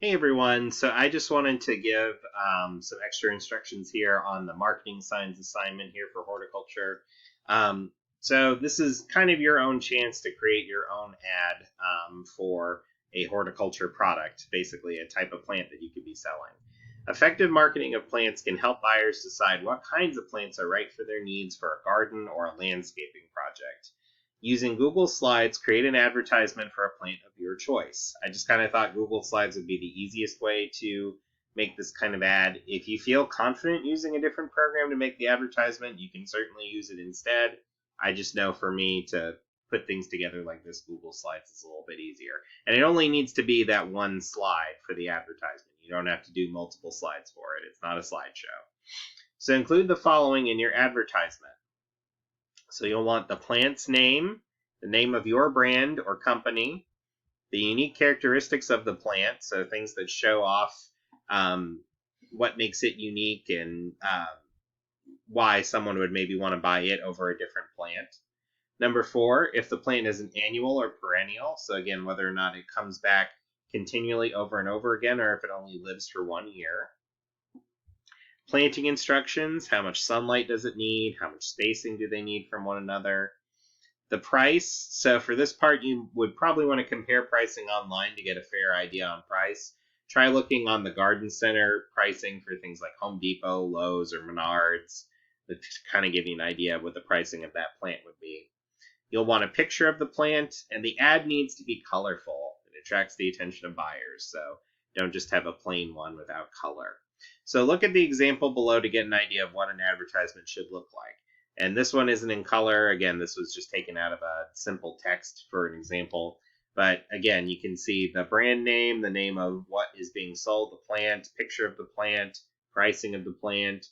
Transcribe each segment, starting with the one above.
Hey everyone, so I just wanted to give some extra instructions here on the marketing science assignment here for horticulture. So this is kind of your own chance to create your own ad for a horticulture product, basically a type of plant that you could be selling. Effective marketing of plants can help buyers decide what kinds of plants are right for their needs for a garden or a landscaping project. Using Google Slides, create an advertisement for a plant of your choice. I just kind of thought Google Slides would be the easiest way to make this kind of ad. If you feel confident using a different program to make the advertisement, you can certainly use it instead. I just know for me to put things together like this, Google Slides is a little bit easier. And it only needs to be that one slide for the advertisement. You don't have to do multiple slides for it. It's not a slideshow. So include the following in your advertisement. So you'll want the plant's name, the name of your brand or company, the unique characteristics of the plant, so things that show off what makes it unique and why someone would maybe want to buy it over a different plant. Number 4, if the plant is an annual or perennial, so again, whether or not it comes back continually over and over again or if it only lives for 1 year. Planting instructions, how much sunlight does it need? How much spacing do they need from one another? The price, so for this part, you would probably want to compare pricing online to get a fair idea on price. Try looking on the garden center pricing for things like Home Depot, Lowe's, or Menards to kind of give you an idea of what the pricing of that plant would be. You'll want a picture of the plant, and the ad needs to be colorful. It attracts the attention of buyers, so don't just have a plain one without color. So look at the example below to get an idea of what an advertisement should look like. And this one isn't in color. Again, this was just taken out of a simple text for an example. But again, you can see the brand name, the name of what is being sold, the plant, picture of the plant, pricing of the plant,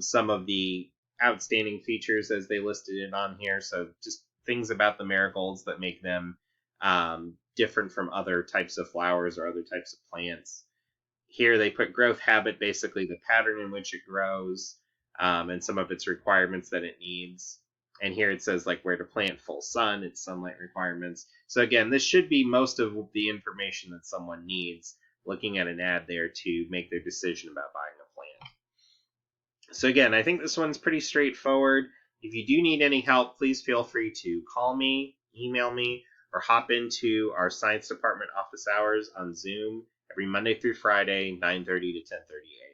some of the outstanding features as they listed it on here. So just things about the marigolds that make them different from other types of flowers or other types of plants. Here they put growth habit, basically the pattern in which it grows, and some of its requirements that it needs. And here it says like where to plant, full sun, its sunlight requirements. So again, this should be most of the information that someone needs looking at an ad there to make their decision about buying a plant. So again, I think this one's pretty straightforward. If you do need any help, please feel free to call me, email me, or hop into our science department office hours on Zoom every Monday through Friday, 9:30 to 10:30 a.m.